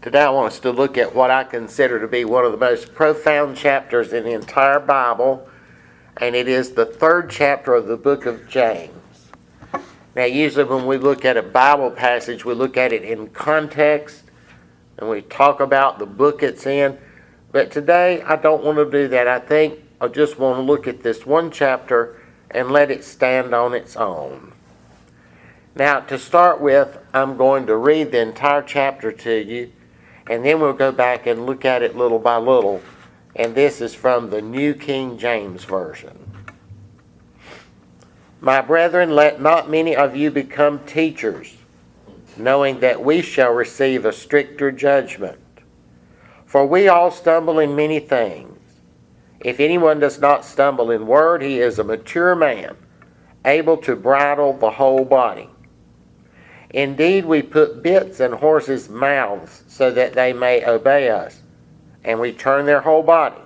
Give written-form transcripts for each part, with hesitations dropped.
Today I want us to look at what I consider to be one of the most profound chapters in the entire Bible, and it is the third chapter of the book of James. Now, usually when we look at a Bible passage, we look at it in context, and we talk about the book it's in. But today, I don't want to do that. I think I just want to look at this one chapter and let it stand on its own. Now, to start with, I'm going to read the entire chapter to you, and then we'll go back and look at it little by little. And this is from the New King James Version. My brethren, let not many of you become teachers, knowing that we shall receive a stricter judgment. For we all stumble in many things. If anyone does not stumble in word, he is a mature man, able to bridle the whole body. Indeed, we put bits in horses' mouths so that they may obey us, and we turn their whole body.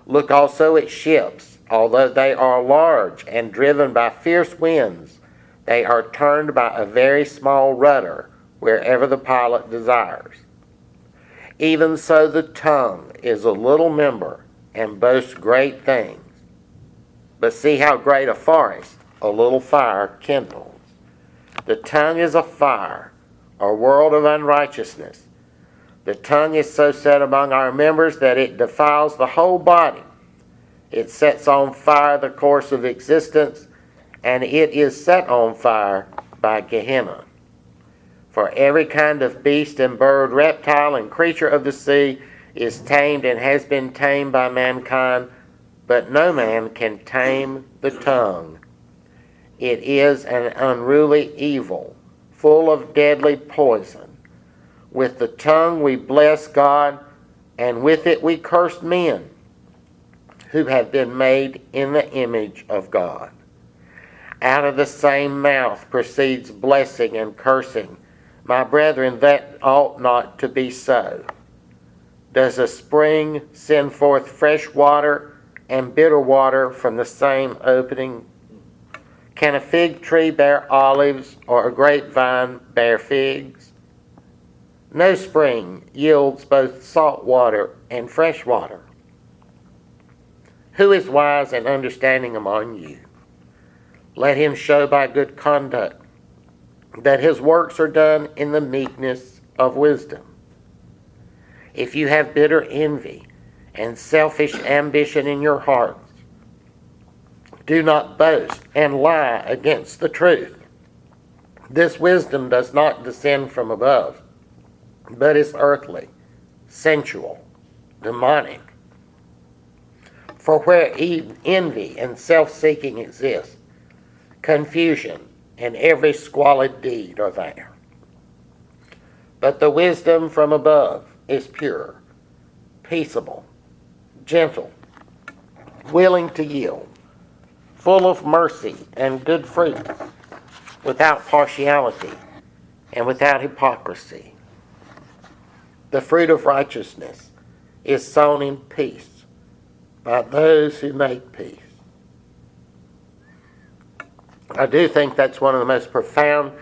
Look also at ships. Although they are large and driven by fierce winds, they are turned by a very small rudder wherever the pilot desires. Even so the tongue is a little member and boasts great things. But see how great a forest a little fire kindles. The tongue is a fire, a world of unrighteousness. The tongue is so set among our members that it defiles the whole body. It sets on fire the course of existence, and it is set on fire by Gehenna. For every kind of beast and bird, reptile and creature of the sea is tamed and has been tamed by mankind, but no man can tame the tongue. It is an unruly evil, full of deadly poison. With the tongue we bless God, and with it we curse men, who have been made in the image of God. Out of the same mouth proceeds blessing and cursing. My brethren, that ought not to be so. Does a spring send forth fresh water and bitter water from the same opening? Can a fig tree bear olives, or a grapevine bear figs? No spring yields both salt water and fresh water. Who is wise and understanding among you? Let him show by good conduct that his works are done in the meekness of wisdom. If you have bitter envy and selfish ambition in your hearts, do not boast and lie against the truth. This wisdom does not descend from above, but is earthly, sensual, demonic. For where envy and self-seeking exist, confusion and every squalid deed are there. But the wisdom from above is pure, peaceable, gentle, willing to yield, full of mercy and good fruits, without partiality and without hypocrisy. The fruit of righteousness is sown in peace by those who make peace. I do think that's one of the most profound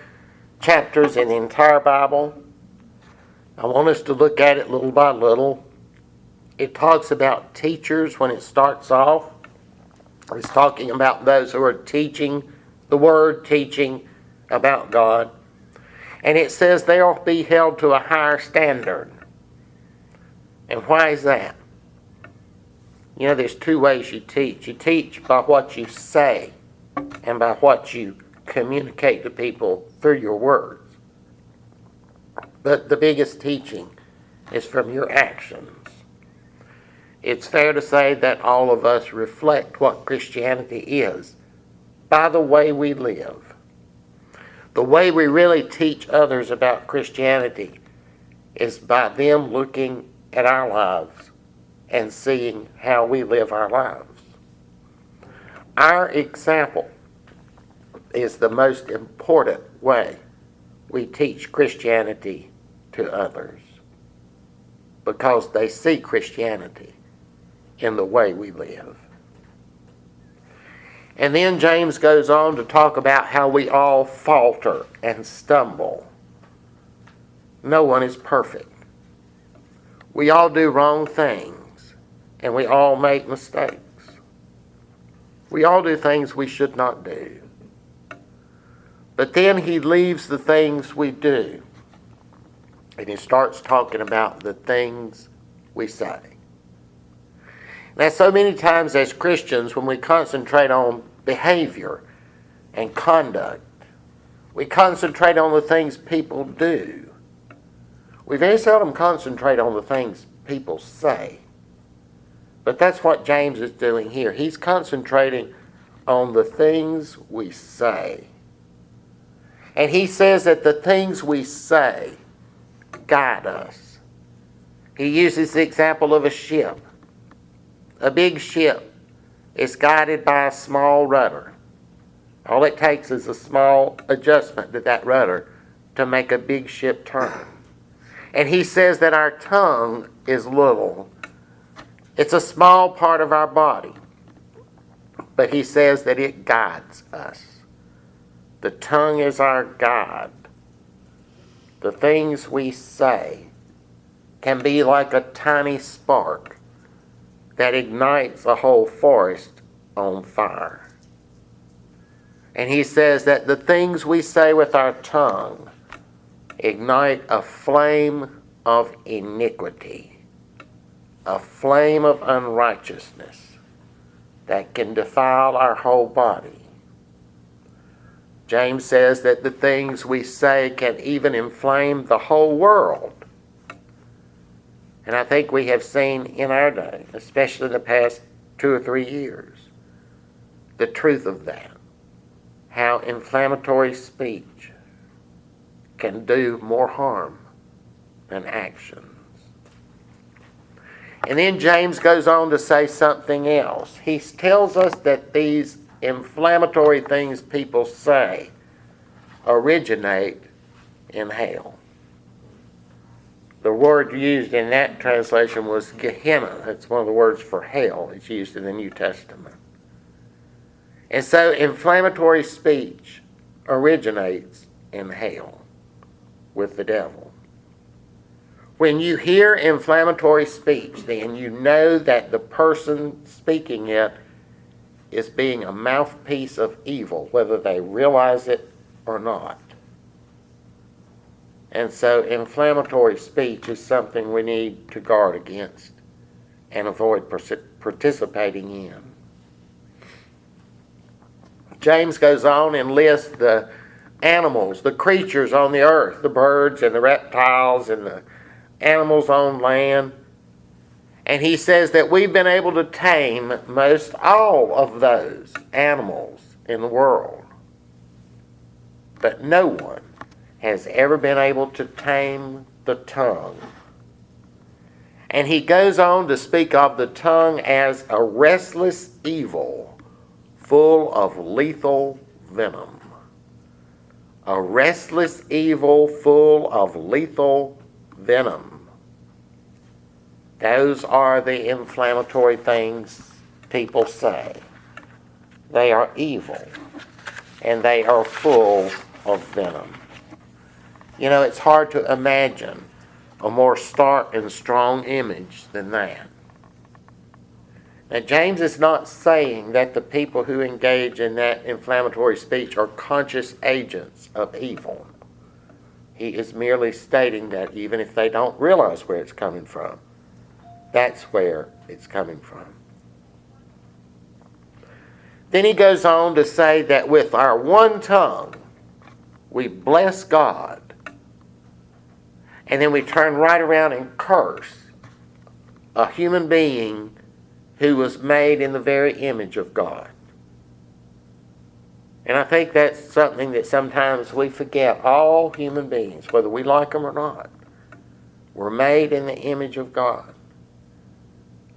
chapters in the entire Bible. I want us to look at it little by little. It talks about teachers when it starts off. It's talking about those who are teaching the Word, teaching about God. And it says they'll be held to a higher standard. And why is that? You know, there's two ways you teach. You teach by what you say and by what you communicate to people through your words. But the biggest teaching is from your actions. It's fair to say that all of us reflect what Christianity is by the way we live. The way we really teach others about Christianity is by them looking at our lives and seeing how we live our lives. Our example is the most important way we teach Christianity to others, because they see Christianity in the way we live. And then James goes on to talk about how we all falter and stumble. No one is perfect. We all do wrong things, and we all make mistakes. We all do things we should not do. But then he leaves the things we do, and he starts talking about the things we say. Now, so many times as Christians, when we concentrate on behavior and conduct, we concentrate on the things people do. We very seldom concentrate on the things people say. But that's what James is doing here. He's concentrating on the things we say. And he says that the things we say guide us. He uses the example of a ship. A big ship is guided by a small rudder. All it takes is a small adjustment to that rudder to make a big ship turn. And he says that our tongue is little. It's a small part of our body. But he says that it guides us. The tongue is our guide. The things we say can be like a tiny spark that ignites a whole forest on fire. And he says that the things we say with our tongue ignite a flame of iniquity, a flame of unrighteousness that can defile our whole body. James says that the things we say can even inflame the whole world. And I think we have seen in our day, especially in the past 2 or 3 years, the truth of that. How inflammatory speech can do more harm than actions. And then James goes on to say something else. He tells us that these inflammatory things people say originate in hell. The word used in that translation was Gehenna. That's one of the words for hell. It's used in the New Testament. And so inflammatory speech originates in hell with the devil. When you hear inflammatory speech, then you know that the person speaking it is being a mouthpiece of evil, whether they realize it or not. And so inflammatory speech is something we need to guard against and avoid participating in. James goes on and lists the animals, the creatures on the earth, the birds and the reptiles and the animals on land. And he says that we've been able to tame most all of those animals in the world. But no one has ever been able to tame the tongue. And he goes on to speak of the tongue as a restless evil full of lethal venom. A restless evil full of lethal venom. Those are the inflammatory things people say. They are evil, and they are full of venom. You know, it's hard to imagine a more stark and strong image than that. Now, James is not saying that the people who engage in that inflammatory speech are conscious agents of evil. He is merely stating that even if they don't realize where it's coming from, that's where it's coming from. Then he goes on to say that with our one tongue, we bless God. And then we turn right around and curse a human being who was made in the very image of God. And I think that's something that sometimes we forget. All human beings, whether we like them or not, were made in the image of God.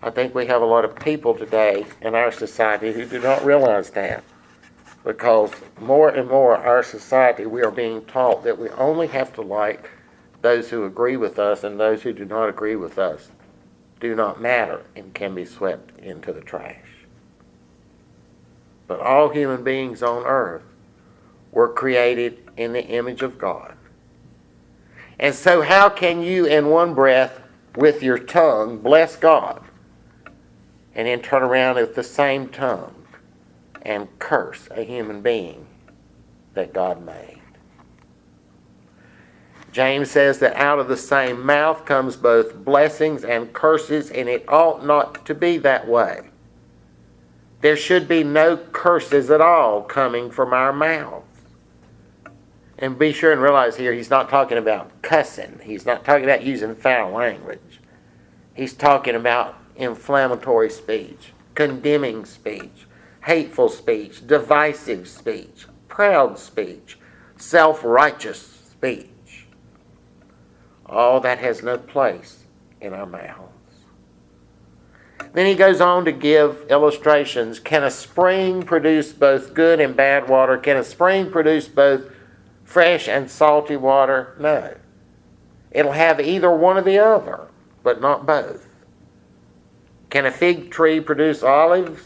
I think we have a lot of people today in our society who do not realize that. Because more and more our society, we are being taught that we only have to like those who agree with us, and those who do not agree with us do not matter and can be swept into the trash. But all human beings on earth were created in the image of God. And so how can you in one breath with your tongue bless God, and then turn around with the same tongue and curse a human being that God made? James says that out of the same mouth comes both blessings and curses, and it ought not to be that way. There should be no curses at all coming from our mouths. And be sure and realize here, he's not talking about cussing. He's not talking about using foul language. He's talking about inflammatory speech, condemning speech, hateful speech, divisive speech, proud speech, self-righteous speech. All that has no place in our mouths. Then he goes on to give illustrations. Can a spring produce both good and bad water? Can a spring produce both fresh and salty water? No. It'll have either one or the other, but not both. Can a fig tree produce olives?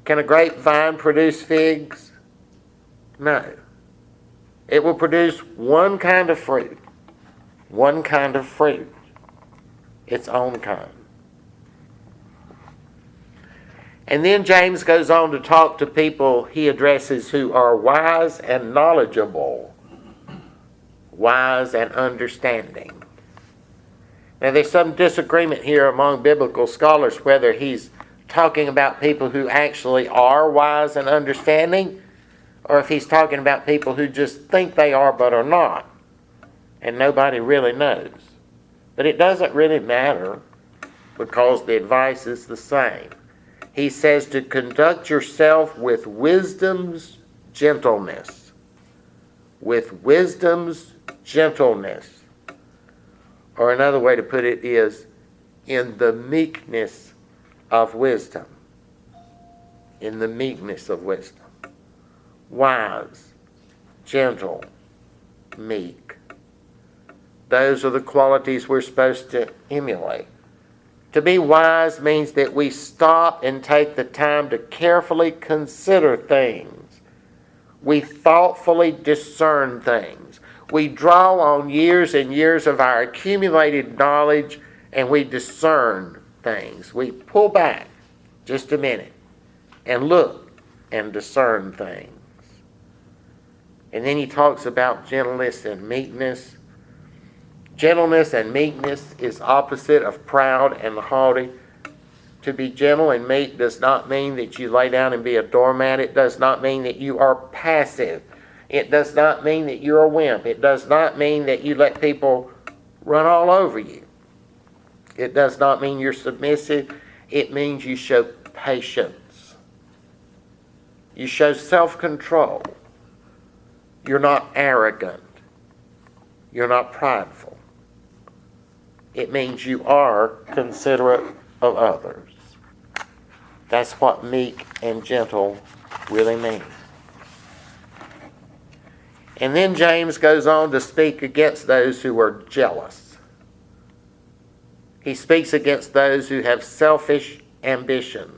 Can a grapevine produce figs? No. It will produce one kind of fruit. One kind of fruit. Its own kind. And then James goes on to talk to people he addresses who are wise and knowledgeable, wise and understanding. Now there's some disagreement here among biblical scholars whether he's talking about people who actually are wise and understanding, or if he's talking about people who just think they are but are not, and nobody really knows. But it doesn't really matter because the advice is the same. He says to conduct yourself with wisdom's gentleness. With wisdom's gentleness. Or another way to put it is, in the meekness of wisdom. In the meekness of wisdom. Wise, gentle, meek. Those are the qualities we're supposed to emulate. To be wise means that we stop and take the time to carefully consider things. We thoughtfully discern things. We draw on years and years of our accumulated knowledge and we discern things. We pull back just a minute and look and discern things. And then he talks about gentleness and meekness. Gentleness and meekness is opposite of proud and haughty. To be gentle and meek does not mean that you lay down and be a doormat. It does not mean that you are passive. It does not mean that you're a wimp. It does not mean that you let people run all over you. It does not mean you're submissive. It means you show patience. You show self-control. You're not arrogant. You're not prideful. It means you are considerate of others. That's what meek and gentle really mean. And then James goes on to speak against those who are jealous. He speaks against those who have selfish ambition.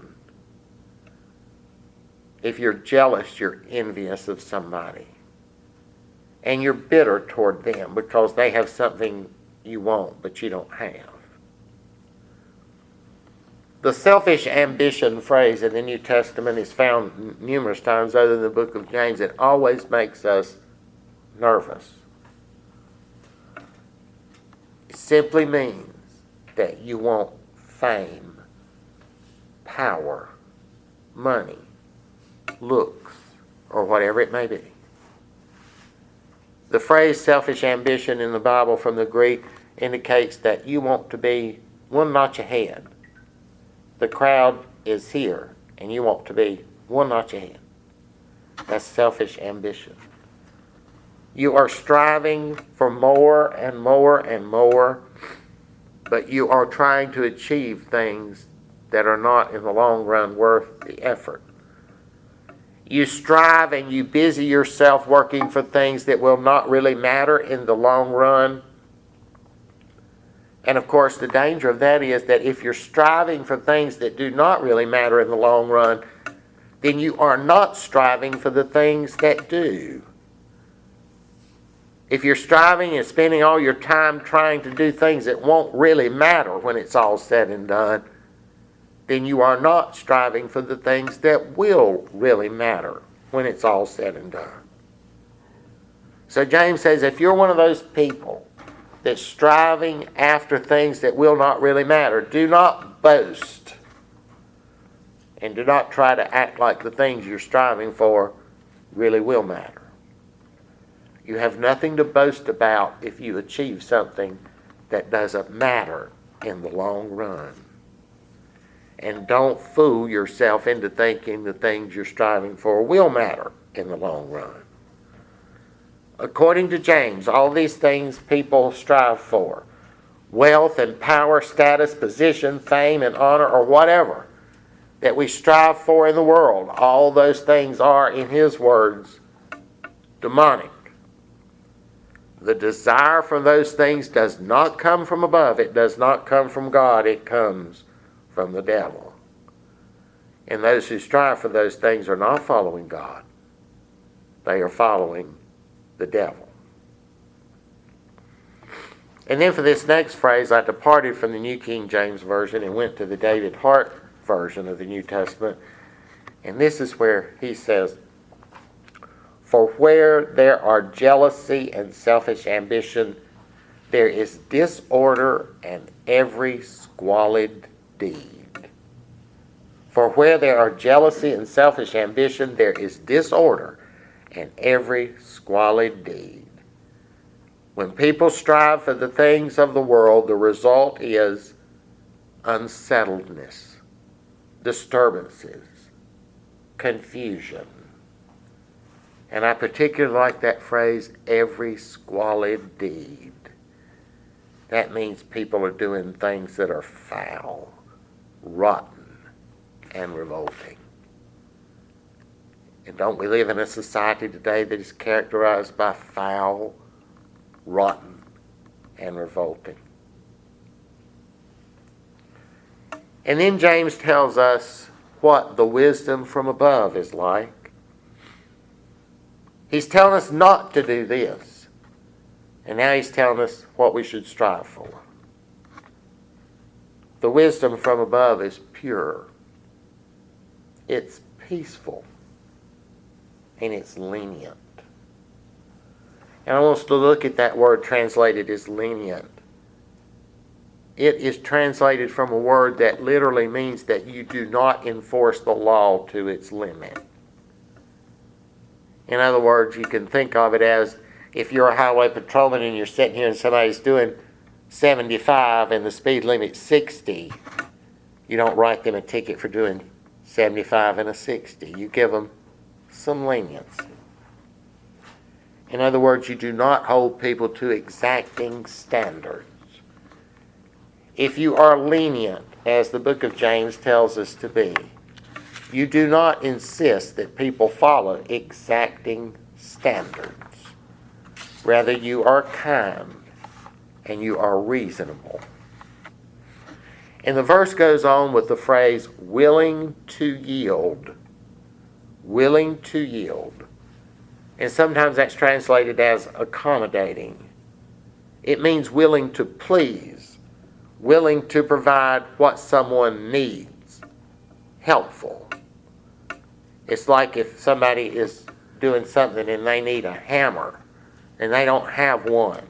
If you're jealous, you're envious of somebody. And you're bitter toward them because they have something you want, but you don't have. The selfish ambition phrase in the New Testament is found numerous times other than the book of James. It always makes us nervous. It simply means that you want fame, power, money, looks, or whatever it may be. The phrase selfish ambition in the Bible from the Greek indicates that you want to be one notch ahead. The crowd is here, and you want to be one notch ahead. That's selfish ambition. You are striving for more and more and more, but you are trying to achieve things that are not in the long run worth the effort. You strive and you busy yourself working for things that will not really matter in the long run. And of course, the danger of that is that if you're striving for things that do not really matter in the long run, then you are not striving for the things that do. if you're striving and spending all your time trying to do things that won't really matter when it's all said and done, then you are not striving for the things that will really matter when it's all said and done. So James says, if you're one of those people that's striving after things that will not really matter, do not boast. And do not try to act like the things you're striving for really will matter. You have nothing to boast about if you achieve something that doesn't matter in the long run. And don't fool yourself into thinking the things you're striving for will matter in the long run. According to James, all these things people strive for, wealth and power, status, position, fame and honor, or whatever that we strive for in the world, all those things are, in his words, demonic. The desire for those things does not come from above. It does not come from God. It comes from the devil. And those who strive for those things are not following God. They are following the devil. And then for this next phrase, I departed from the New King James Version and went to the David Hart version of the New Testament. And this is where he says, for where there are jealousy and selfish ambition, there is disorder and every squalid deed. For where there are jealousy and selfish ambition, there is disorder and every squalid deed. When people strive for the things of the world, the result is unsettledness, disturbances, confusion. And I particularly like that phrase, every squalid deed. That means people are doing things that are foul, rotten, and revolting. And don't we live in a society today that is characterized by foul, rotten, and revolting? And then James tells us what the wisdom from above is like. He's telling us not to do this. And now he's telling us what we should strive for. The wisdom from above is pure. It's peaceful. And it's lenient. And I want us to look at that word translated as lenient. It is translated from a word that literally means that you do not enforce the law to its limit. In other words, you can think of it as if you're a highway patrolman and you're sitting here and somebody's doing 75 and the speed limit's 60, you don't write them a ticket for doing 75 and a 60. You give them some leniency. In other words, you do not hold people to exacting standards. If you are lenient, as the book of James tells us to be, you do not insist that people follow exacting standards. Rather, you are kind and you are reasonable. And the verse goes on with the phrase, willing to yield. Willing to yield. And sometimes that's translated as accommodating. It means willing to please, willing to provide what someone needs, helpful. It's like if somebody is doing something and they need a hammer and they don't have one,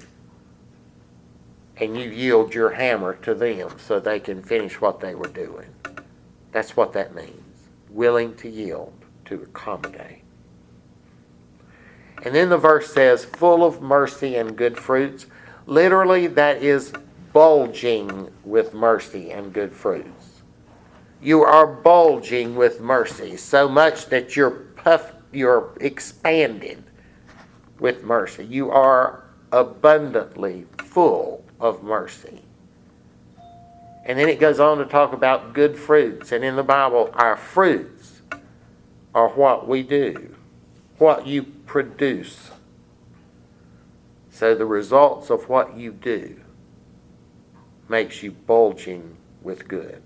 and you yield your hammer to them so they can finish what they were doing. That's what that means. Willing to yield, to accommodate. And then the verse says, full of mercy and good fruits. Literally, that is bulging with mercy and good fruits. You are bulging with mercy, so much that you're expanded with mercy. You are abundantly full of mercy. And then it goes on to talk about good fruits. And in the Bible, our fruits are what we do, what you produce. So the results of what you do makes you bulging with good.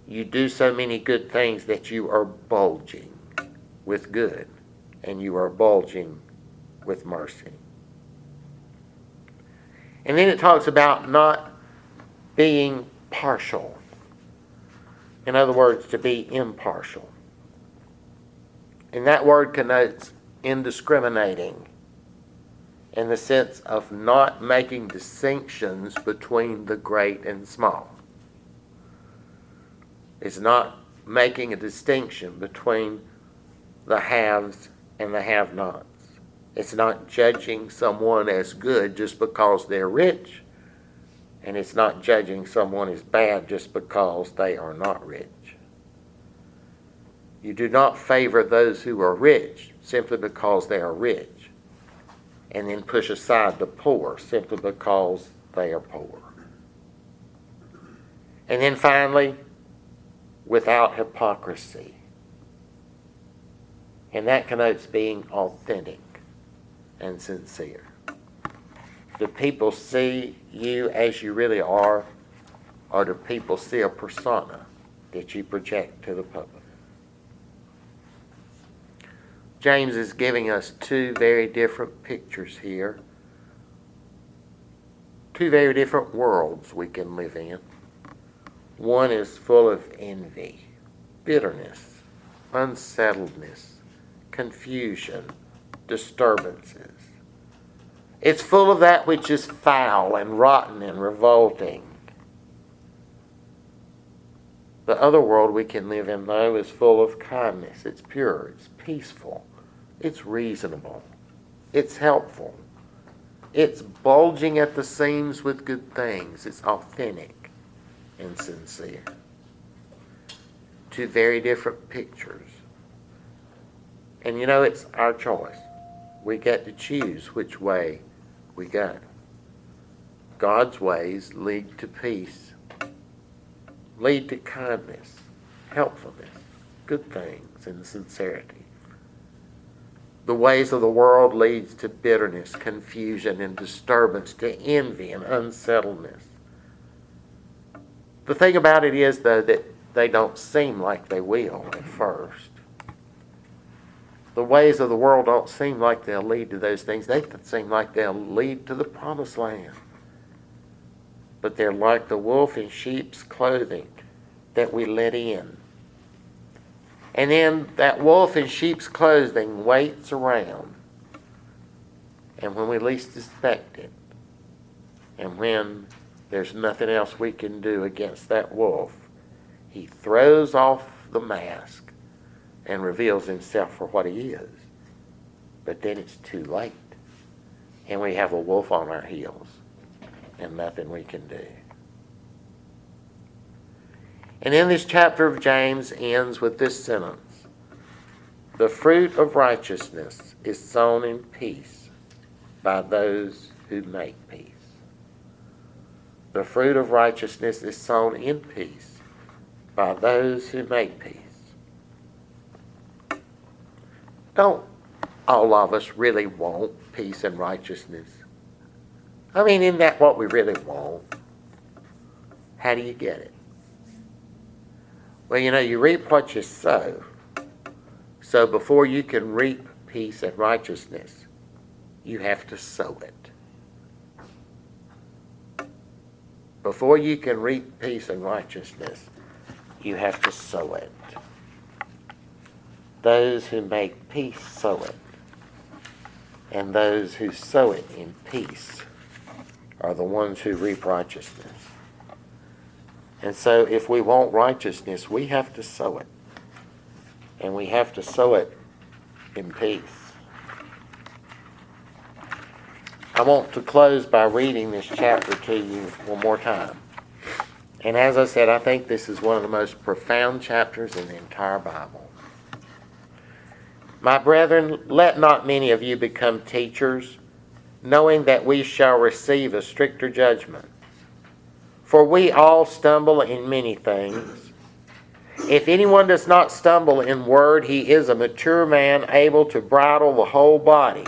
You do so many good things that you are bulging with good, and you are bulging with mercy. And then it talks about not being partial. In other words, to be impartial. And that word connotes indiscriminating, in the sense of not making distinctions between the great and small. It's not making a distinction between the haves and the have-nots. It's not judging someone as good just because they're rich, and it's not judging someone as bad just because they are not rich. You do not favor those who are rich simply because they are rich, and then push aside the poor simply because they are poor. And then finally, without hypocrisy. And that connotes being authentic and sincere. Do people see you as you really are, or do people see a persona that you project to the public? James is giving us two very different pictures here. Two very different worlds we can live in. One is full of envy, bitterness, unsettledness, confusion, disturbances. It's full of that which is foul and rotten and revolting. The other world we can live in, though, is full of kindness. It's pure, it's peaceful, it's reasonable, it's helpful, it's bulging at the seams with good things, it's authentic and sincere. Two very different pictures. And you know, it's our choice. We get to choose which way we go. God's ways lead to peace, lead to kindness, helpfulness, good things, and sincerity. The ways of the world leads to bitterness, confusion, and disturbance, to envy and unsettledness. The thing about it is, though, that they don't seem like they will at first. The ways of the world don't seem like they'll lead to those things. They seem like they'll lead to the promised land. But they're like the wolf in sheep's clothing that we let in. And then that wolf in sheep's clothing waits around. And when we least expect it, and when there's nothing else we can do against that wolf, he throws off the mask and reveals himself for what he is. But then it's too late. And we have a wolf on our heels and nothing we can do. And in this chapter of James ends with this sentence: the fruit of righteousness is sown in peace by those who make peace. The fruit of righteousness is sown in peace by those who make peace. Don't all of us really want peace and righteousness? I mean, isn't that what we really want? How do you get it? Well, you know, you reap what you sow. So before you can reap peace and righteousness, you have to sow it. Before you can reap peace and righteousness, you have to sow it. Those who make peace sow it, and those who sow it in peace are the ones who reap righteousness. And so if we want righteousness, we have to sow it. And we have to sow it in peace. I want to close by reading this chapter to you one more time. And as I said, I think this is one of the most profound chapters in the entire Bible. My brethren, let not many of you become teachers, knowing that we shall receive a stricter judgment. For we all stumble in many things. If anyone does not stumble in word, he is a mature man, able to bridle the whole body.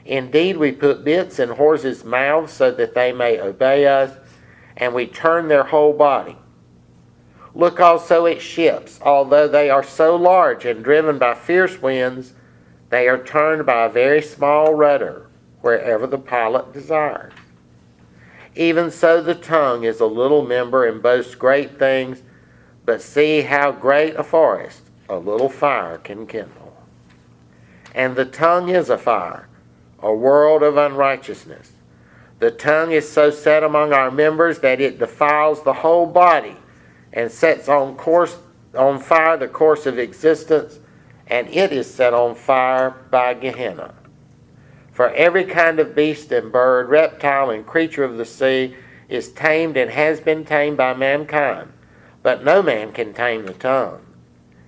Indeed, we put bits in horses' mouths so that they may obey us, and we turn their whole body. Look also at ships. Although they are so large and driven by fierce winds, they are turned by a very small rudder wherever the pilot desires. Even so the tongue is a little member and boasts great things, but see how great a forest a little fire can kindle. And the tongue is a fire, a world of unrighteousness. The tongue is so set among our members that it defiles the whole body and sets on fire the course of existence, and it is set on fire by Gehenna. For every kind of beast and bird, reptile and creature of the sea is tamed and has been tamed by mankind, but no man can tame the tongue.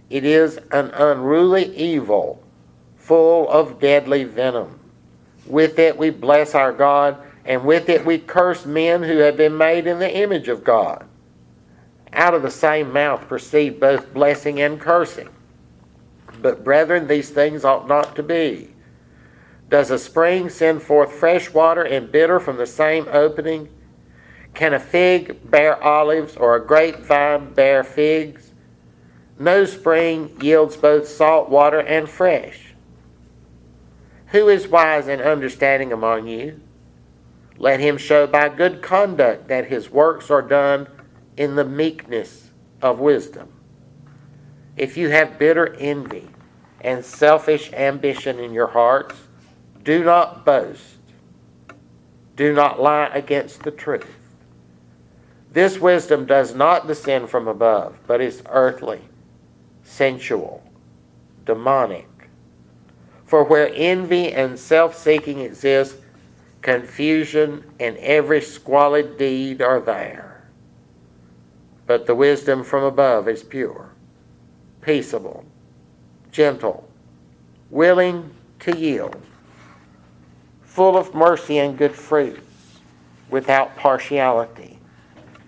It is an unruly evil, full of deadly venom. With it we bless our God, and with it we curse men who have been made in the image of God. Out of the same mouth proceed both blessing and cursing. But brethren, these things ought not to be. Does a spring send forth fresh water and bitter from the same opening? Can a fig bear olives, or a grapevine bear figs? No spring yields both salt water and fresh. Who is wise and understanding among you? Let him show by good conduct that his works are done in the meekness of wisdom. If you have bitter envy and selfish ambition in your hearts, do not boast. Do not lie against the truth. This wisdom does not descend from above, but is earthly, sensual, demonic. For where envy and self-seeking exist, confusion and every squalid deed are there. But the wisdom from above is pure, peaceable, gentle, willing to yield, full of mercy and good fruits, without partiality,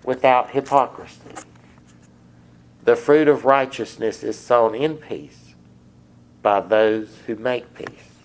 without hypocrisy. The fruit of righteousness is sown in peace by those who make peace.